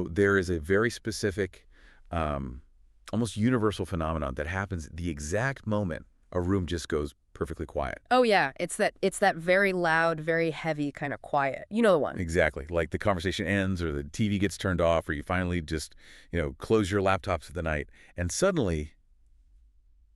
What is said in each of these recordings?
There is a very specific, um, almost universal phenomenon that happens the exact moment a room just goes perfectly quiet. Oh yeah, it's that very loud, very heavy kind of quiet. You know the one. Exactly. Like the conversation ends or the TV gets turned off or you finally just, close your laptops for the night. And suddenly,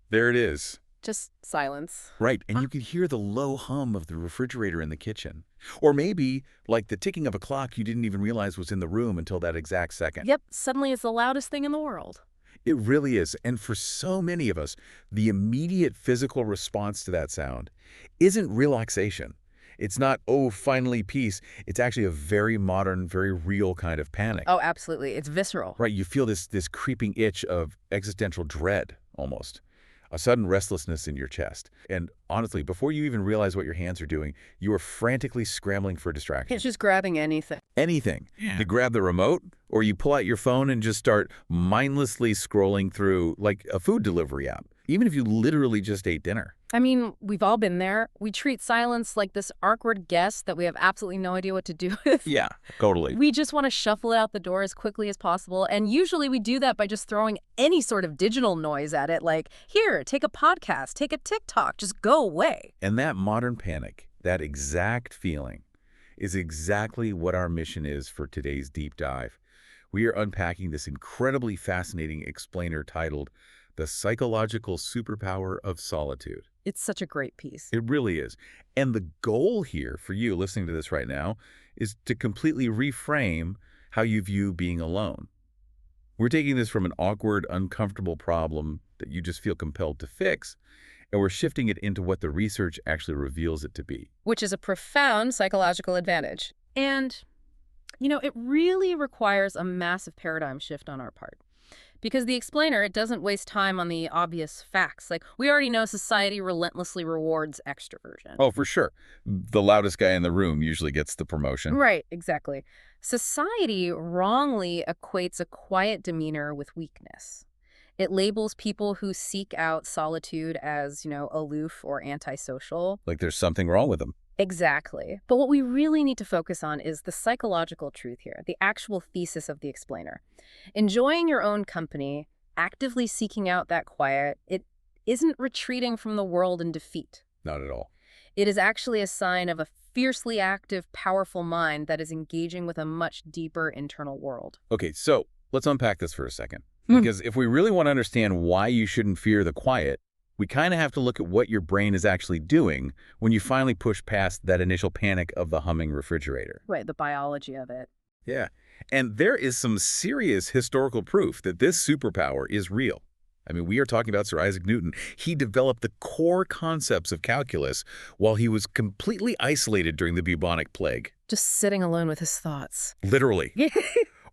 there it is. Just silence. Right. And you could hear the low hum of the refrigerator in the kitchen. Or maybe, like the ticking of a clock you didn't even realize was in the room until that exact second. Yep, suddenly it's the loudest thing in the world. It really is. And for so many of us, the immediate physical response to that sound isn't relaxation. It's not, oh, finally peace. It's actually a very modern, very real kind of panic. Oh, absolutely. It's visceral. Right? You feel this creeping itch of existential dread, almost. A sudden restlessness in your chest. And honestly, before you even realize what your hands are doing, you are frantically scrambling for distraction. It's just grabbing anything. Anything. Yeah. You grab the remote, or you pull out your phone and just start mindlessly scrolling through like a food delivery app, even if you literally just ate dinner. I mean, we've all been there. We treat silence like this awkward guest that we have absolutely no idea what to do with. Yeah, totally. We just want to shuffle it out the door as quickly as possible. And usually we do that by just throwing any sort of digital noise at it, like, here, take a podcast, take a TikTok, just go away. And that modern panic, that exact feeling, is exactly what our mission is for today's deep dive. We are unpacking this incredibly fascinating explainer titled The Psychological Superpower of Solitude. It's such a great piece. It really is. And the goal here for you listening to this right now is to completely reframe how you view being alone. We're taking this from an awkward, uncomfortable problem that you just feel compelled to fix, and we're shifting it into what the research actually reveals it to be. Which is a profound psychological advantage. And, it really requires a massive paradigm shift on our part. Because the explainer, it doesn't waste time on the obvious facts. Like, we already know society relentlessly rewards extroversion. Oh, for sure. The loudest guy in the room usually gets the promotion. Right, exactly. Society wrongly equates a quiet demeanor with weakness. It labels people who seek out solitude as, aloof or antisocial. Like there's something wrong with them. Exactly. But what we really need to focus on is the psychological truth here, the actual thesis of the explainer. Enjoying your own company, actively seeking out that quiet, it isn't retreating from the world in defeat. Not at all. It is actually a sign of a fiercely active, powerful mind that is engaging with a much deeper internal world. Okay, so let's unpack this for a second. Because if we really want to understand why you shouldn't fear the quiet, we kind of have to look at what your brain is actually doing when you finally push past that initial panic of the humming refrigerator. Right, the biology of it. Yeah. And there is some serious historical proof that this superpower is real. I mean, we are talking about Sir Isaac Newton. He developed the core concepts of calculus while he was completely isolated during the bubonic plague. Just sitting alone with his thoughts. Literally.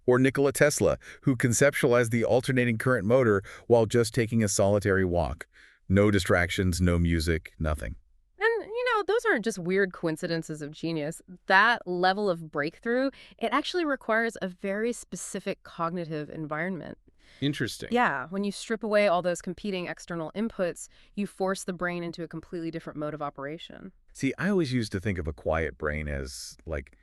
Or Nikola Tesla, who conceptualized the alternating current motor while just taking a solitary walk. No distractions, no music, nothing. And, those aren't just weird coincidences of genius. That level of breakthrough, it actually requires a very specific cognitive environment. Interesting. Yeah, when you strip away all those competing external inputs, you force the brain into a completely different mode of operation. See, I always used to think of a quiet brain as like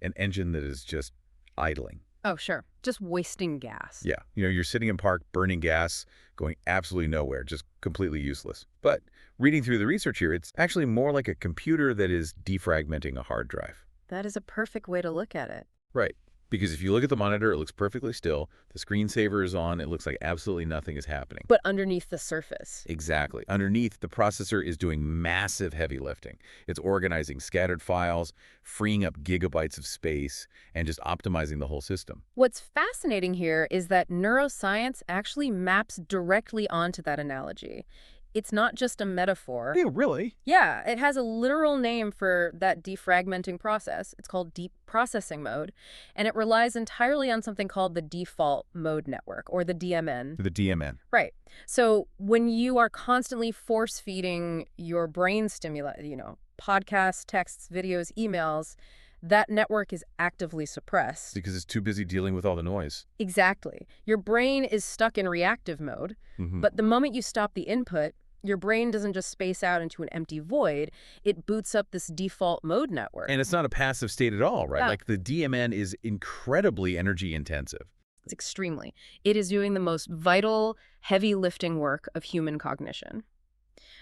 an engine that is just idling. Oh, sure. Just wasting gas. Yeah. You're sitting in park, burning gas, going absolutely nowhere, just completely useless. But reading through the research here, it's actually more like a computer that is defragmenting a hard drive. That is a perfect way to look at it. Right. Because if you look at the monitor, it looks perfectly still. The screensaver is on. It looks like absolutely nothing is happening. But underneath the surface. Exactly. Underneath, the processor is doing massive heavy lifting. It's organizing scattered files, freeing up gigabytes of space, and just optimizing the whole system. What's fascinating here is that neuroscience actually maps directly onto that analogy. It's not just a metaphor. Yeah, really? Yeah, it has a literal name for that defragmenting process. It's called deep processing mode, and it relies entirely on something called the default mode network, or the DMN. The DMN. Right. So when you are constantly force-feeding your brain stimuli, podcasts, texts, videos, emails, that network is actively suppressed. Because it's too busy dealing with all the noise. Exactly. Your brain is stuck in reactive mode, but the moment you stop the input, Your brain doesn't just space out into an empty void. It boots up this default mode network. And it's not a passive state at all, right? Yeah. Like the DMN is incredibly energy intensive. It's extremely. It is doing the most vital, heavy lifting work of human cognition.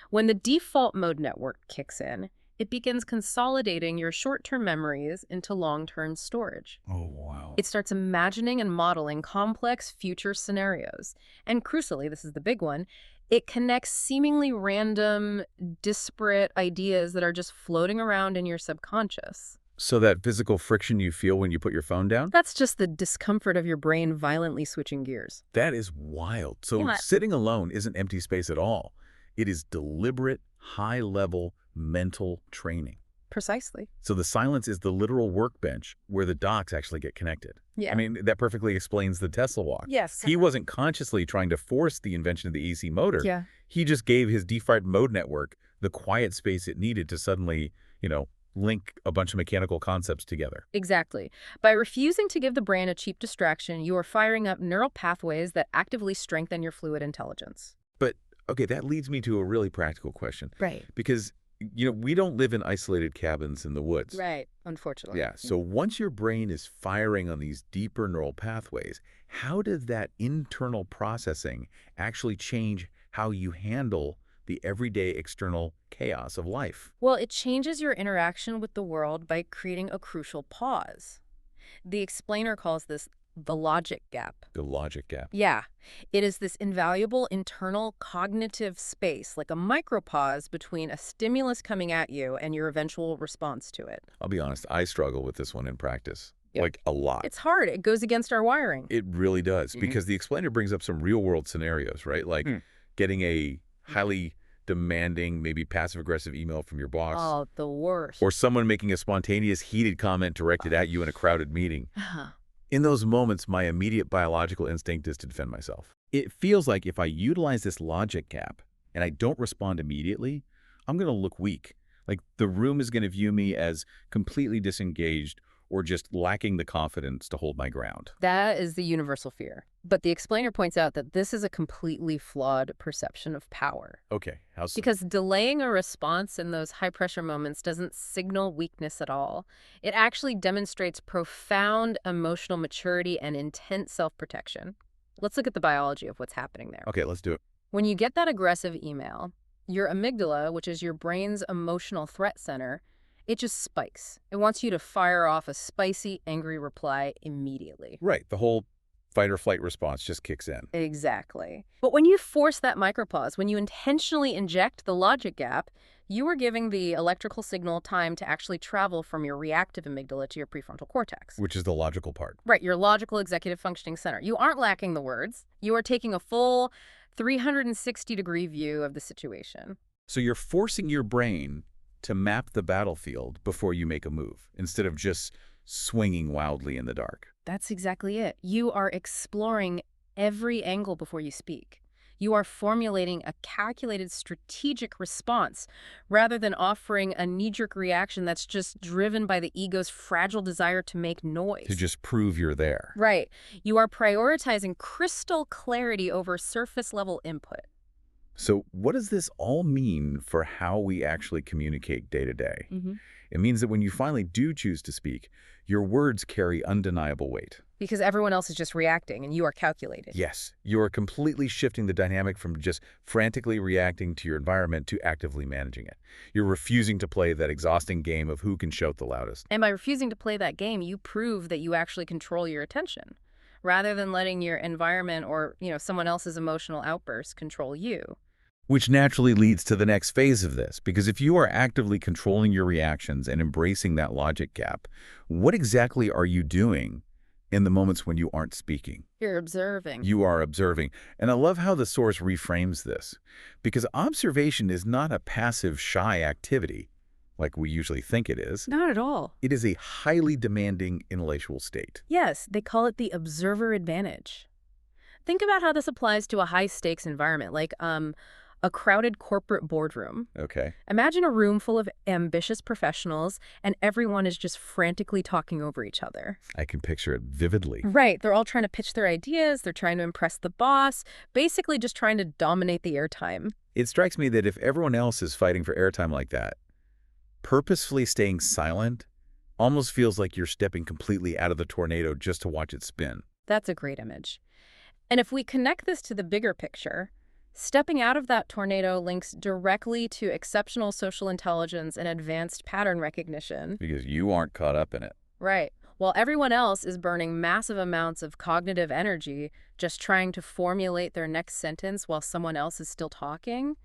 When the default mode network kicks in, it begins consolidating your short-term memories into long-term storage. Oh, wow. It starts imagining and modeling complex future scenarios. And crucially, this is the big one, it connects seemingly random, disparate ideas that are just floating around in your subconscious. So that physical friction you feel when you put your phone down? That's just the discomfort of your brain violently switching gears. That is wild. So Yeah. sitting alone isn't empty space at all. It is deliberate, high-level mental training. Precisely. So the silence is the literal workbench where the dots actually get connected. Yeah. I mean, that perfectly explains the Tesla walk. Yes. He wasn't consciously trying to force the invention of the AC motor. Yeah. He just gave his default mode network the quiet space it needed to suddenly, link a bunch of mechanical concepts together. Exactly. By refusing to give the brain a cheap distraction, you are firing up neural pathways that actively strengthen your fluid intelligence. But, okay, that leads me to a really practical question. Right. Because, we don't live in isolated cabins in the woods. Right. Unfortunately. Yeah, so once your brain is firing on these deeper neural pathways, how does that internal processing actually change how you handle the everyday external chaos of life? Well, it changes your interaction with the world by creating a crucial pause. The explainer calls this the logic gap. The logic gap. Yeah, it is this invaluable internal cognitive space, like a micropause between a stimulus coming at you and your eventual response to it. I'll be honest, I struggle with this one in practice. Yeah. Like a lot. It's hard. It goes against our wiring. It really does, because the explainer brings up some real-world scenarios, right? Like getting a highly demanding, maybe passive-aggressive email from your boss. Oh, the worst. Or someone making a spontaneous, heated comment directed at you in a crowded meeting. In those moments, my immediate biological instinct is to defend myself. It feels like if I utilize this logic gap and I don't respond immediately, I'm going to look weak. Like the room is going to view me as completely disengaged or just lacking the confidence to hold my ground. That is the universal fear. But the explainer points out that this is a completely flawed perception of power. Okay, how so? Because delaying a response in those high-pressure moments doesn't signal weakness at all. It actually demonstrates profound emotional maturity and intense self-protection. Let's look at the biology of what's happening there. Okay, let's do it. When you get that aggressive email, your amygdala, which is your brain's emotional threat center, it just spikes. It wants you to fire off a spicy, angry reply immediately. Right, the whole fight or flight response just kicks in. Exactly. But when you force that micropause, when you intentionally inject the logic gap, you are giving the electrical signal time to actually travel from your reactive amygdala to your prefrontal cortex. Which is the logical part. Right, your logical executive functioning center. You aren't lacking the words. You are taking a full 360-degree view of the situation. So you're forcing your brain to map the battlefield before you make a move, instead of just swinging wildly in the dark. That's exactly it. You are exploring every angle before you speak. You are formulating a calculated strategic response rather than offering a knee-jerk reaction that's just driven by the ego's fragile desire to make noise. To just prove you're there. Right. You are prioritizing crystal clarity over surface-level input. So what does this all mean for how we actually communicate day to day? It means that when you finally do choose to speak, your words carry undeniable weight. Because everyone else is just reacting and you are calculated. Yes, you are completely shifting the dynamic from just frantically reacting to your environment to actively managing it. You're refusing to play that exhausting game of who can shout the loudest. And by refusing to play that game, you prove that you actually control your attention, rather than letting your environment or, someone else's emotional outbursts control you. Which naturally leads to the next phase of this, because if you are actively controlling your reactions and embracing that logic gap, what exactly are you doing in the moments when you aren't speaking? You're observing. You are observing. And I love how the source reframes this, because observation is not a passive, shy activity like we usually think it is. Not at all. It is a highly demanding intellectual state. Yes, they call it the observer advantage. Think about how this applies to a high-stakes environment, like A crowded corporate boardroom. Okay. Imagine a room full of ambitious professionals, and everyone is just frantically talking over each other. I can picture it vividly. Right. They're all trying to pitch their ideas. They're trying to impress the boss, basically just trying to dominate the airtime. It strikes me that if everyone else is fighting for airtime like that, purposefully staying silent almost feels like you're stepping completely out of the tornado just to watch it spin. That's a great image. And if we connect this to the bigger picture, stepping out of that tornado links directly to exceptional social intelligence and advanced pattern recognition. Because you aren't caught up in it. Right. While everyone else is burning massive amounts of cognitive energy just trying to formulate their next sentence while someone else is still talking,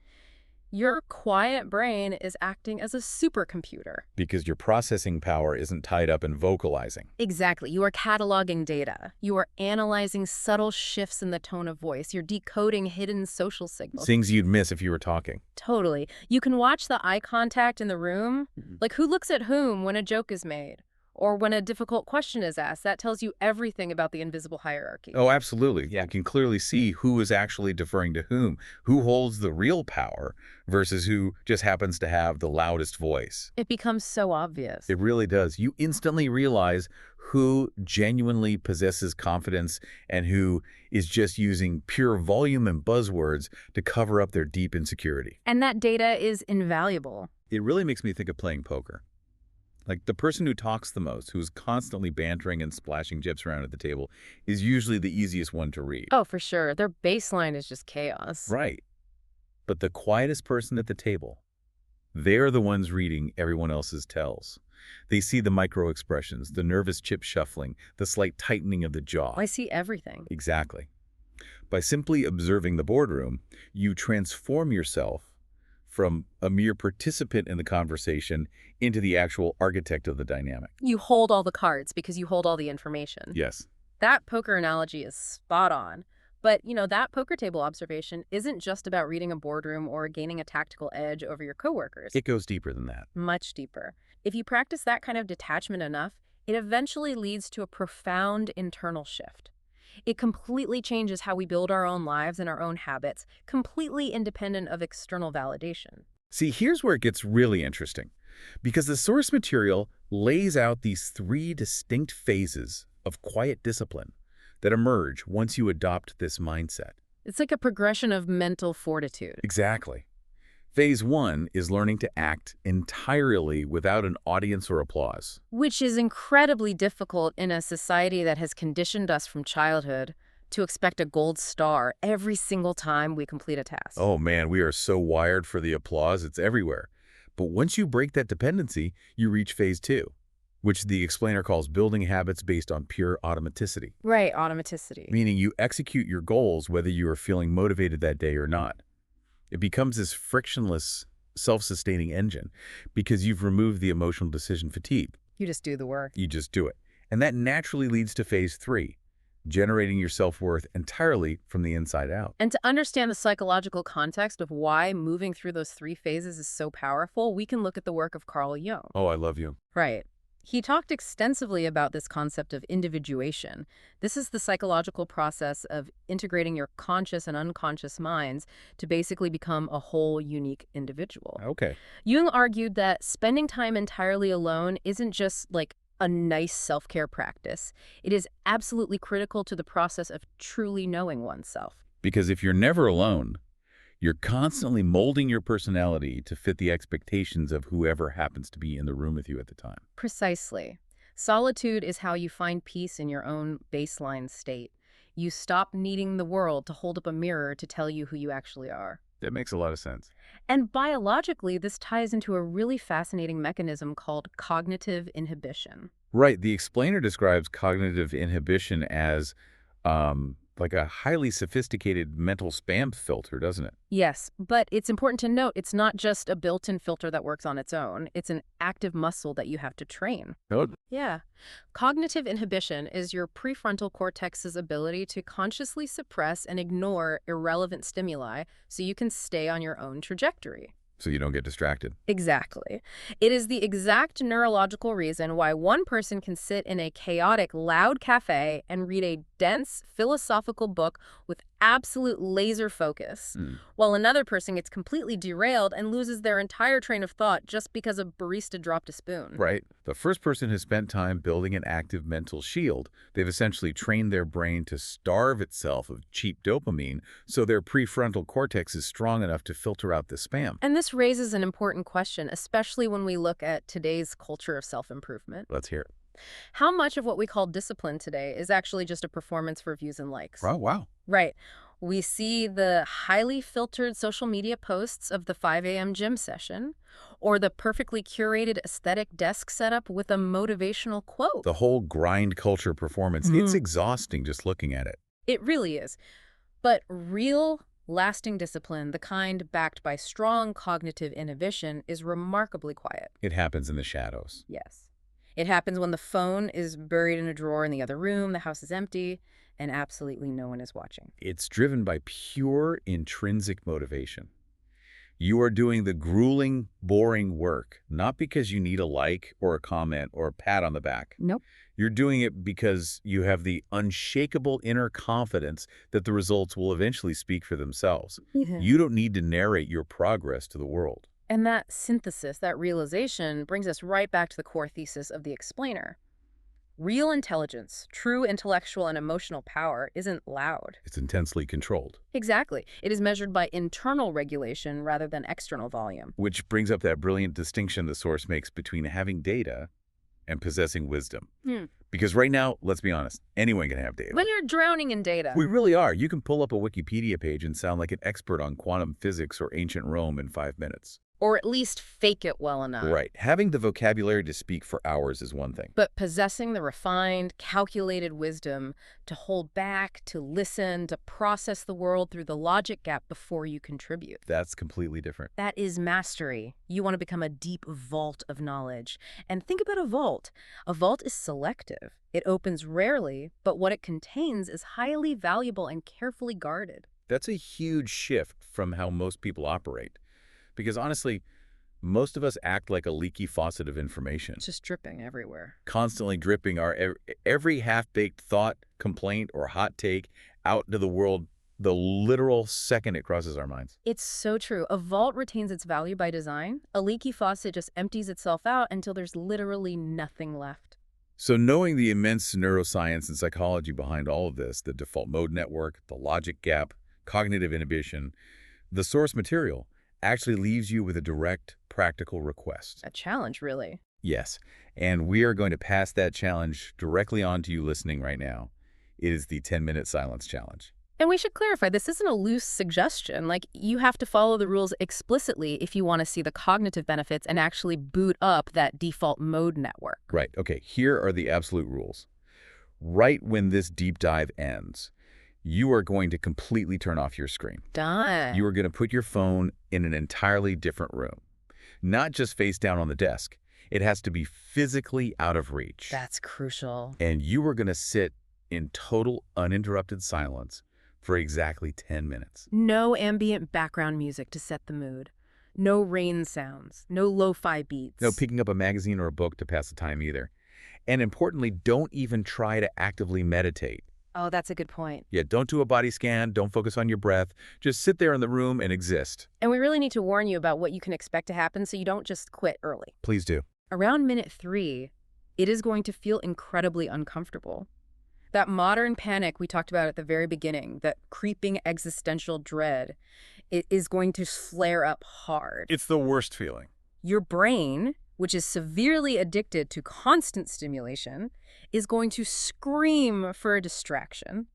your quiet brain is acting as a supercomputer. Because your processing power isn't tied up in vocalizing. Exactly. You are cataloging data. You are analyzing subtle shifts in the tone of voice. You're decoding hidden social signals. Things you'd miss if you were talking. Totally. You can watch the eye contact in the room, like who looks at whom when a joke is made, or when a difficult question is asked. That tells you everything about the invisible hierarchy. Oh, absolutely. Yeah, you can clearly see who is actually deferring to whom, who holds the real power versus who just happens to have the loudest voice. It becomes so obvious. It really does. You instantly realize who genuinely possesses confidence and who is just using pure volume and buzzwords to cover up their deep insecurity. And that data is invaluable. It really makes me think of playing poker. Like, the person who talks the most, who's constantly bantering and splashing chips around at the table, is usually the easiest one to read. Oh, for sure. Their baseline is just chaos. Right. But the quietest person at the table, they're the ones reading everyone else's tells. They see the micro expressions, the nervous chip shuffling, the slight tightening of the jaw. I see everything. Exactly. By simply observing the boardroom, you transform yourself from a mere participant in the conversation into the actual architect of the dynamic. You hold all the cards because you hold all the information. Yes. That poker analogy is spot on. But, that poker table observation isn't just about reading a boardroom or gaining a tactical edge over your coworkers. It goes deeper than that. Much deeper. If you practice that kind of detachment enough, it eventually leads to a profound internal shift. It completely changes how we build our own lives and our own habits, completely independent of external validation. See, here's where it gets really interesting, because the source material lays out these three distinct phases of quiet discipline that emerge once you adopt this mindset. It's like a progression of mental fortitude. Exactly. Phase 1 is learning to act entirely without an audience or applause. Which is incredibly difficult in a society that has conditioned us from childhood to expect a gold star every single time we complete a task. Oh man, we are so wired for the applause, it's everywhere. But once you break that dependency, you reach phase 2, which the explainer calls building habits based on pure automaticity. Right, automaticity. Meaning you execute your goals whether you are feeling motivated that day or not. It becomes this frictionless, self-sustaining engine because you've removed the emotional decision fatigue. You just do the work. You just do it. And that naturally leads to phase 3, generating your self-worth entirely from the inside out. And to understand the psychological context of why moving through those 3 phases is so powerful, we can look at the work of Carl Jung. Oh, I love you. Right. He talked extensively about this concept of individuation. This is the psychological process of integrating your conscious and unconscious minds to basically become a whole, unique individual. Okay. Jung argued that spending time entirely alone isn't just like a nice self-care practice. It is absolutely critical to the process of truly knowing oneself. Because if you're never alone, you're constantly molding your personality to fit the expectations of whoever happens to be in the room with you at the time. Precisely. Solitude is how you find peace in your own baseline state. You stop needing the world to hold up a mirror to tell you who you actually are. That makes a lot of sense. And biologically, this ties into a really fascinating mechanism called cognitive inhibition. Right. The explainer describes cognitive inhibition as like a highly sophisticated mental spam filter, doesn't it? Yes, but it's important to note it's not just a built-in filter that works on its own. It's an active muscle that you have to train. Oh. Yeah. Cognitive inhibition is your prefrontal cortex's ability to consciously suppress and ignore irrelevant stimuli so you can stay on your own trajectory. So you don't get distracted. Exactly. It is the exact neurological reason why one person can sit in a chaotic, loud cafe and read a dense philosophical book with absolute laser focus, Hmm. while another person gets completely derailed and loses their entire train of thought just because a barista dropped a spoon. Right. The first person has spent time building an active mental shield. They've essentially trained their brain to starve itself of cheap dopamine so their prefrontal cortex is strong enough to filter out the spam. And this raises an important question, especially when we look at today's culture of self-improvement. Let's hear it. How much of what we call discipline today is actually just a performance for views and likes? Oh, wow. Right. We see the highly filtered social media posts of the 5 a.m. gym session, or the perfectly curated aesthetic desk setup with a motivational quote. The whole grind culture performance, it's exhausting just looking at it. It really is. But real, lasting discipline, the kind backed by strong cognitive inhibition, is remarkably quiet. It happens in the shadows. Yes. It happens when the phone is buried in a drawer in the other room, the house is empty, and absolutely no one is watching. It's driven by pure intrinsic motivation. You are doing the grueling, boring work, not because you need a like or a comment or a pat on the back. Nope. You're doing it because you have the unshakable inner confidence that the results will eventually speak for themselves. You don't need to narrate your progress to the world. And that synthesis, that realization, brings us right back to the core thesis of the explainer. Real intelligence, true intellectual and emotional power, isn't loud. It's intensely controlled. Exactly. It is measured by internal regulation rather than external volume. Which brings up that brilliant distinction the source makes between having data and possessing wisdom. Because right now, let's be honest, anyone can have data. When you're drowning in data. We really are. You can pull up a Wikipedia page and sound like an expert on quantum physics or ancient Rome in 5 minutes. Or at least fake it well enough. Right. Having the vocabulary to speak for hours is one thing. But possessing the refined, calculated wisdom to hold back, to listen, to process the world through the logic gap before you contribute. That's completely different. That is mastery. You want to become a deep vault of knowledge. And think about a vault. A vault is selective. It opens rarely, but what it contains is highly valuable and carefully guarded. That's a huge shift from how most people operate. Because honestly, most of us act like a leaky faucet of information. It's just dripping everywhere. Constantly dripping our every half-baked thought, complaint, or hot take out into the world the literal second it crosses our minds. It's so true. A vault retains its value by design. A leaky faucet just empties itself out until there's literally nothing left. So knowing the immense neuroscience and psychology behind all of this, the default mode network, the logic gap, cognitive inhibition, the source material, actually leaves you with a direct, practical request. A challenge, really. Yes, and we are going to pass that challenge directly on to you listening right now. It is the 10-minute silence challenge. And we should clarify, this isn't a loose suggestion. Like, you have to follow the rules explicitly if you want to see the cognitive benefits and actually boot up that default mode network. Right, okay, here are the absolute rules. Right when this deep dive ends, you are going to completely turn off your screen. Done. You are going to put your phone in an entirely different room. Not just face down on the desk. It has to be physically out of reach. That's crucial. And you are going to sit in total uninterrupted silence for exactly 10 minutes. No ambient background music to set the mood. No rain sounds. No lo-fi beats. No picking up a magazine or a book to pass the time either. And importantly, don't even try to actively meditate. Oh, that's a good point. Yeah, don't do a body scan, don't focus on your breath. Just sit there in the room and exist. And we really need to warn you about what you can expect to happen so you don't just quit early. Please do. Around minute 3, it is going to feel incredibly uncomfortable. That modern panic we talked about at the very beginning, that creeping existential dread, it is going to flare up hard. It's the worst feeling. Your brain, which is severely addicted to constant stimulation, is going to scream for a distraction.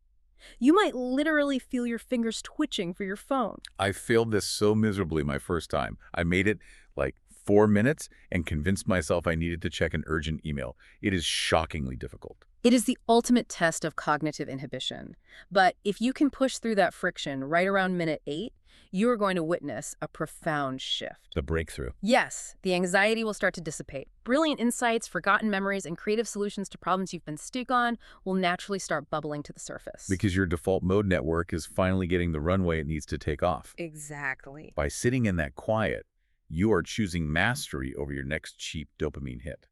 You might literally feel your fingers twitching for your phone. I failed this so miserably my first time. I made it like 4 minutes and convinced myself I needed to check an urgent email. It is shockingly difficult. It is the ultimate test of cognitive inhibition. But if you can push through that friction right around minute 8, you are going to witness a profound shift. The breakthrough. Yes, the anxiety will start to dissipate. Brilliant insights, forgotten memories, and creative solutions to problems you've been stuck on will naturally start bubbling to the surface. Because your default mode network is finally getting the runway it needs to take off. Exactly. By sitting in that quiet, you are choosing mastery over your next cheap dopamine hit.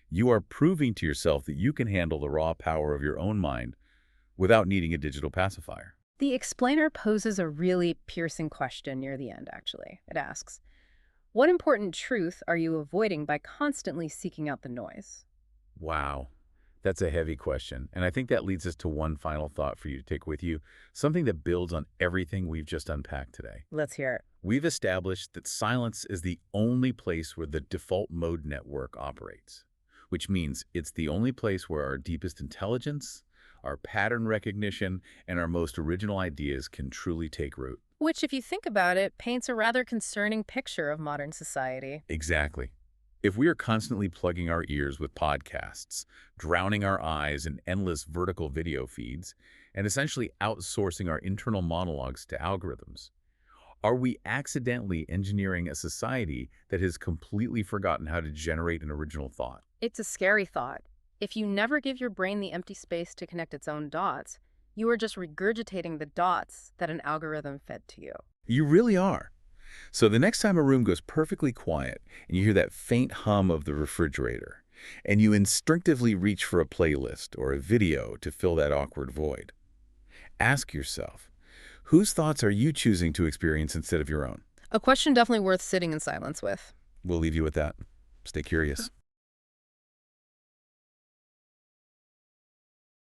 You are proving to yourself that you can handle the raw power of your own mind without needing a digital pacifier. The explainer poses a really piercing question near the end, actually. It asks, what important truth are you avoiding by constantly seeking out the noise? Wow. That's a heavy question. And I think that leads us to one final thought for you to take with you, something that builds on everything we've just unpacked today. Let's hear it. We've established that silence is the only place where the default mode network operates, which means it's the only place where our deepest intelligence, our pattern recognition, and our most original ideas can truly take root. Which, if you think about it, paints a rather concerning picture of modern society. Exactly. If we are constantly plugging our ears with podcasts, drowning our eyes in endless vertical video feeds, and essentially outsourcing our internal monologues to algorithms, are we accidentally engineering a society that has completely forgotten how to generate an original thought? It's a scary thought. If you never give your brain the empty space to connect its own dots, you are just regurgitating the dots that an algorithm fed to you. You really are. So the next time a room goes perfectly quiet and you hear that faint hum of the refrigerator, and you instinctively reach for a playlist or a video to fill that awkward void, ask yourself, whose thoughts are you choosing to experience instead of your own? A question definitely worth sitting in silence with. We'll leave you with that. Stay curious.